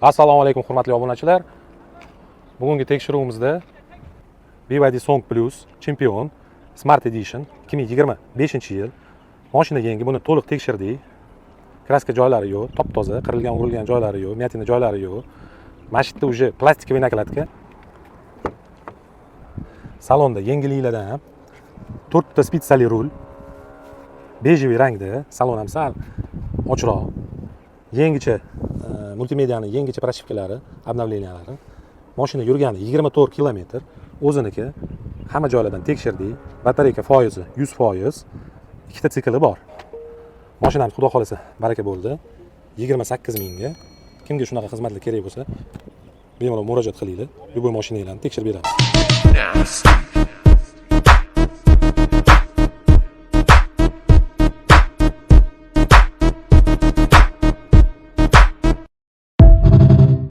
Assalomu alaykum hurmatli obunachilar. Bugungi tekshiruvimizda BYD Song Plus Champion Smart Edition 2025-yil. Mashina yangi, buni to'liq tekshirdik. Kraska joylari yo'q, top-toza, qirilgan, urilgan joylari yo'q, miyatina joylari yo'q. Mashina уже plastikli nakladka. Salonda yangiliklardan ham 4 ta spitsali rul. Bejeviy rangda, salon ham sal ochroq. Yangicha multimediani yangicha proshivkalari, обновлениялari. Mashina yurgani 24 kilometr. O'ziniki hamma joylardan tekshirdik. Batareyka foizi 100%. Ikkita sikli bor. Mashinamiz xudo xolasa baraka bo'ldi. 28 mingga. Kimga shunaqa xizmatlar kerak bo'lsa, bemalol murojaat qilinglar. Любой mashinanglarni tekshirib beramiz.